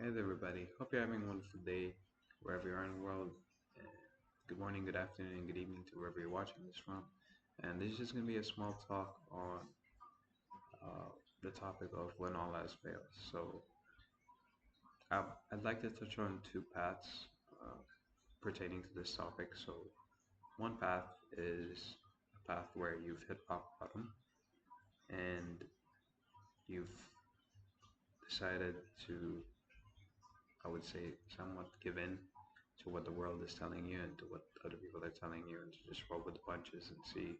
Hey there, everybody. Hope you're having a wonderful day wherever you are in the world. Uh, Good morning, good afternoon, and good evening to wherever you're watching this from. And this is just going to be a small talk on uh, the topic of when all else fails. I'd like to touch on two paths uh, pertaining to this topic. So, one path is a path where you've hit rock bottom and you've decided to, I would say, somewhat give in to what the world is telling you and to what other people are telling you, and to just roll with the punches and see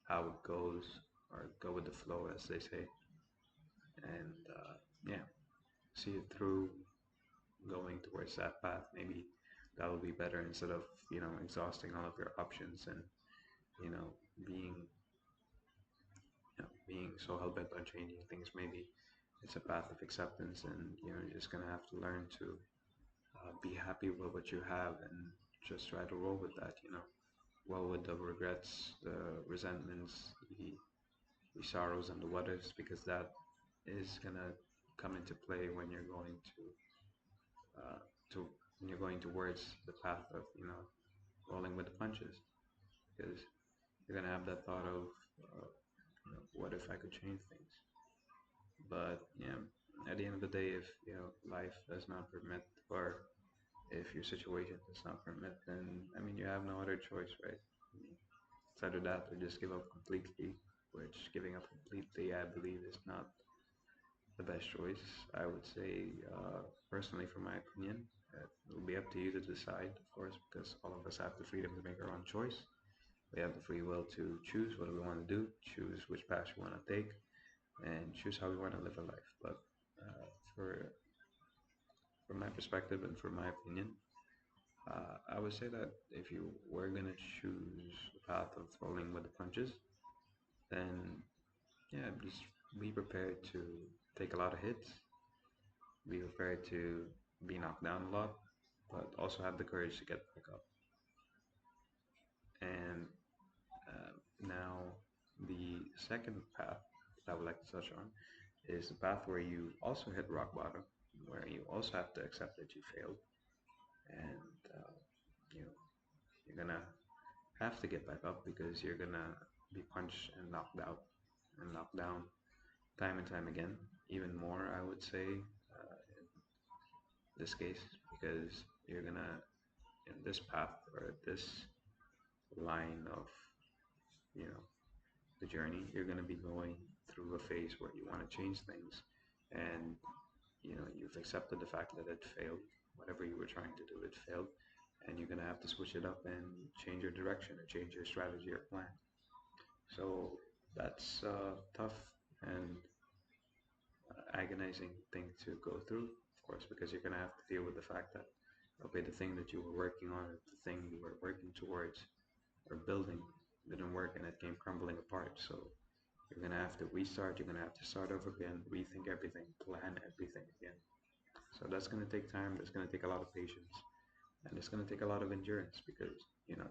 how it goes, or go with the flow, as they say, and yeah, see it through, going towards that path. Maybe that will be better instead of exhausting all of your options and you know being being so hell bent on changing things. Maybe it's a path of acceptance, and you're just gonna have to learn to be happy with what you have and just try to roll with that. Well, with the regrets, the resentments, the sorrows, and the what ifs, because that is gonna come into play when you're going uh, to when you're going towards the path of rolling with the punches, because you're gonna have that thought of what if I could change things. But yeah, at the end of the day, if life does not permit, or if your situation does not permit, then I mean you have no other choice, right? I mean, it's either that or just give up completely, which giving up completely, I believe, is not the best choice. I would say, personally, from my opinion, it'll be up to you to decide, of course, because all of us have the freedom to make our own choice. We have the free will to choose what we want to do, choose which path we want to take, and choose how we want to live a life. But uh, for from my perspective and from my opinion, I would say that if you were gonna choose the path of rolling with the punches, then yeah, just be prepared to take a lot of hits, be prepared to be knocked down a lot, but also have the courage to get back up. And now, the second path that I would like to touch on is the path where you also hit rock bottom, where you also have to accept that you failed, and you know you're gonna have to get back up because you're gonna be punched and knocked out and knocked down time and time again. Even more, I would say, in this case, because you're gonna in this path or this line of you know the journey, you're gonna be going through a phase where you want to change things, and you've accepted the fact that it failed. Whatever you were trying to do, it failed, and you're gonna have to switch it up and change your direction or change your strategy or plan. So that's a tough and agonizing thing to go through, of course, because you're gonna have to deal with the fact that okay, the thing that you were working on, or the thing you were working towards or building, didn't work and it came crumbling apart. So you're gonna have to restart. You're gonna have to start over again, rethink everything, plan everything again. So that's gonna take time. That's gonna take a lot of patience, and it's gonna take a lot of endurance because you know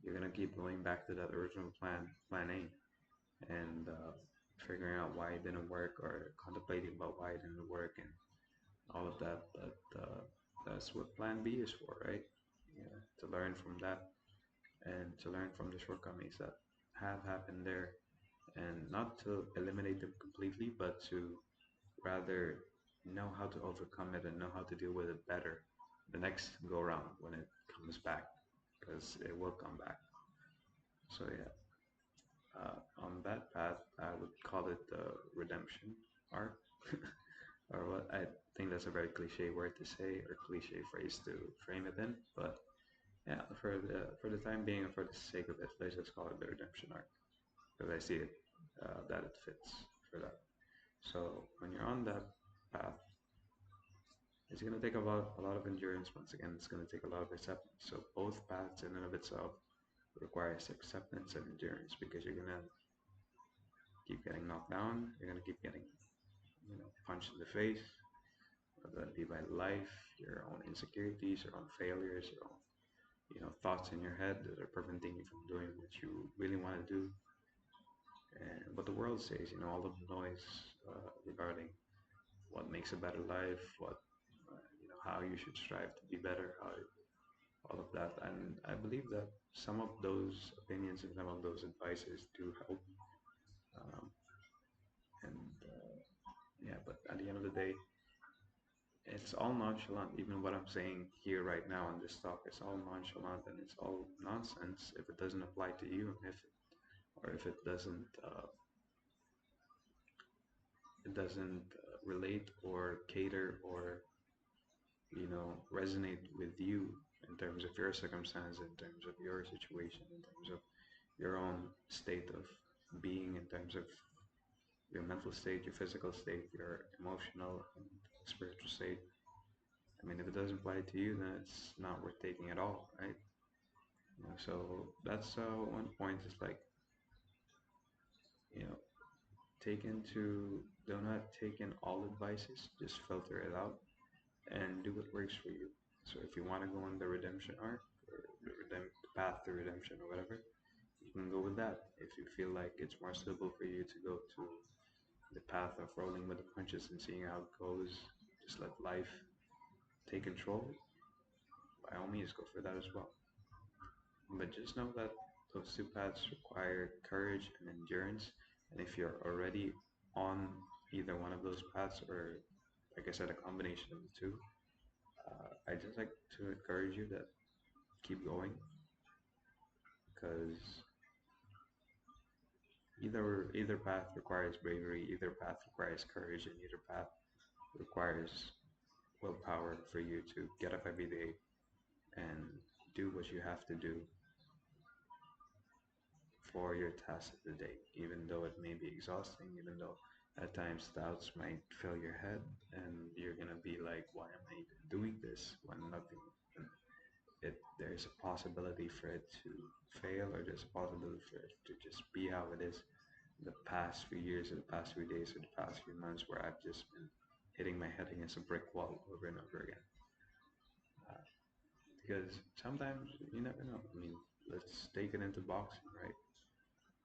you're gonna keep going back to that original plan A, and figuring out why it didn't work or contemplating about why it didn't work and all of that. But that's what plan B is for, right? To learn from that and to learn from the shortcomings that have happened there, and not to eliminate them completely, but to rather know how to overcome it and know how to deal with it better the next go round when it comes back, because it will come back. So yeah, on that path, I would call it the redemption arc, or what I think that's a very cliche word to say or cliche phrase to frame it in. But yeah, for the time being and for the sake of it, let's just call it the redemption arc because I see it that it fits for that. So when you're on that path, it's gonna take a lot of endurance. Once again, it's gonna take a lot of acceptance. So both paths in and of itself requires acceptance and endurance because you're gonna keep getting knocked down. You're gonna keep getting punched in the face, whether that be by life, your own insecurities, your own failures, your own thoughts in your head that are preventing you from doing what you really want to do, and what the world says. All of the noise regarding what makes a better life, what how you should strive to be better, how all of that. And I believe that some of those opinions and some of those advices do help. Um, and yeah, but at the end of the day, it's all nonchalant. Even what I'm saying here right now on this talk, it's all nonchalant and it's all nonsense if it doesn't apply to you, and if it doesn't relate or cater or resonate with you in terms of your circumstance, in terms of your situation, in terms of your own state of being, in terms of your mental state, your physical state, your emotional and spiritual state. I mean, if it doesn't apply to you, then it's not worth taking at all, right? So that's one point. Is like, you know, do not take in all advices, just filter it out and do what works for you. So if you want to go on the redemption arc or the path to redemption or whatever, you can go with that. If you feel like it's more suitable for you to go to the path of rolling with the punches and seeing how it goes, just let life take control, by all means go for that as well. But just know that those two paths require courage and endurance. And if you're already on either one of those paths, or like I said, a combination of the two, I just like to encourage you that keep going, because either path requires bravery, either path requires courage, and either path requires willpower for you to get up every day and do what you have to do for your task of the day, even though it may be exhausting, even though at times doubts might fill your head and you're gonna be like, why am I even doing this when nothing there's a possibility for it to fail, or there's a possibility for it to just be how it is. The past few years or the past few days or the past few months where I've just been hitting my head against a brick wall over and over again. Uh, because sometimes you never know. I mean, let's take it into boxing, right?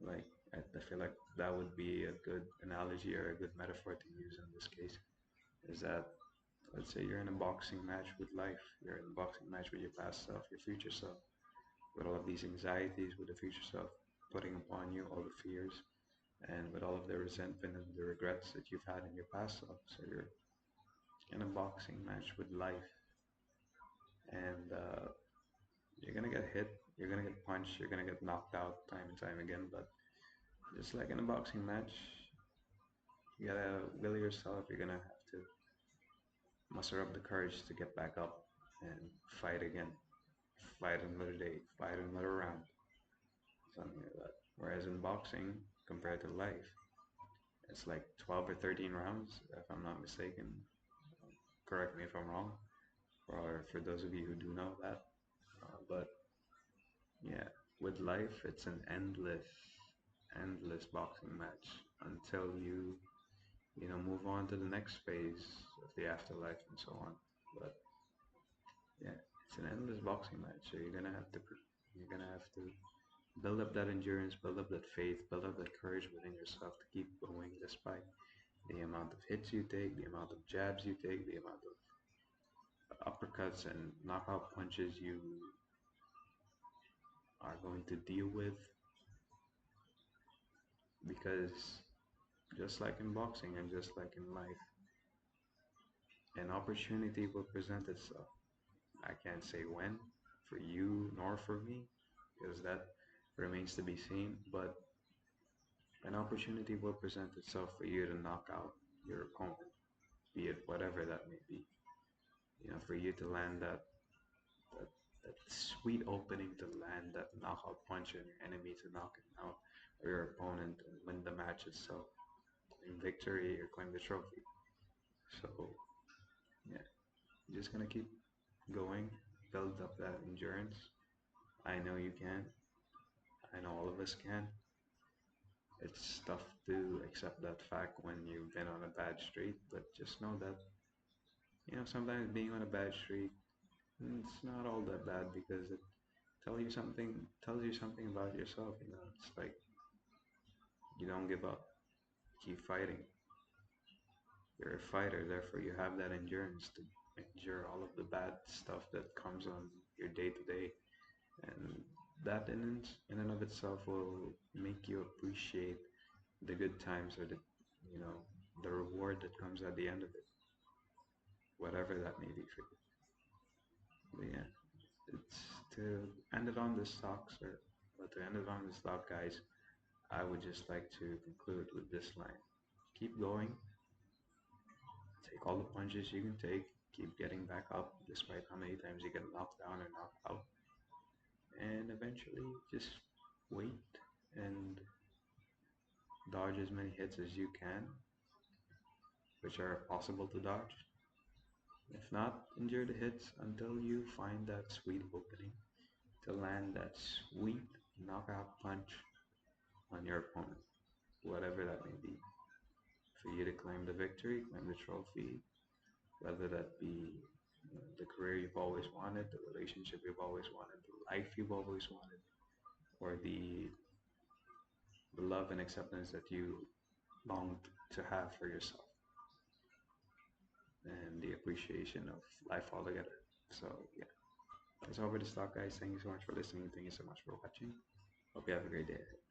Like, I feel like that would be a good analogy or a good metaphor to use in this case. Is that, let's say you're in a boxing match with life, you're in a boxing match with your past self, your future self, with all of these anxieties, with the future self putting upon you, all the fears, and with all of the resentment and the regrets that you've had in your past self. So you're in a boxing match with life, and you're gonna get hit, you're gonna get punched, you're gonna get knocked out time and time again. But just like in a boxing match, you gotta will yourself. You're gonna have to muster up the courage to get back up and fight again, fight another day, fight another round, something like that. Whereas in boxing, compared to life, it's like 12 or 13 rounds, if I'm not mistaken. Correct me if I'm wrong, or for those of you who do know that. But yeah, with life, it's an endless boxing match until you move on to the next phase of the afterlife and so on. But yeah, it's an endless boxing match. So you're gonna have to build up that endurance, build up that faith, build up that courage within yourself to keep going despite the amount of hits you take, the amount of jabs you take, the amount of uppercuts and knockout punches you are going to deal with. Because just like in boxing and just like in life, an opportunity will present itself. I can't say when for you nor for me, because that remains to be seen, but an opportunity will present itself for you to knock out your opponent, be it whatever that may be. For you to land that, that sweet opening, to land that knockout punch on your enemy, to knock him out, or your opponent, and win the match itself, claim victory or claim the trophy. So yeah, you're just gonna keep going, build up that endurance. I know you can. I know all of us can. It's tough to accept that fact when you've been on a bad streak, but just know that sometimes being on a bad streak, it's not all that bad, because it tells you something about yourself. It's like you don't give up, keep fighting. You're a fighter, therefore you have that endurance to endure all of the bad stuff that comes on your day to day, and that in and of itself will make you appreciate the good times or the you know the reward that comes at the end of it, whatever that may be for you. But yeah, it's to end it on this talk, sir. But to end it on this thought, guys, I would just like to conclude with this line: keep going, take all the punches you can take, keep getting back up despite how many times you get knocked down or knocked out, and eventually just wait and dodge as many hits as you can, which are possible to dodge. If not, endure the hits until you find that sweet opening to land that sweet knockout punch on your opponent, whatever that may be. For you to claim the victory, claim the trophy, whether that be the career you've always wanted, the relationship you've always wanted, the life you've always wanted, or the love and acceptance that you longed to have for yourself, and the appreciation of life altogether. So yeah, that's all for this talk, guys. Thank you so much for listening. Thank you so much for watching. Hope you have a great day.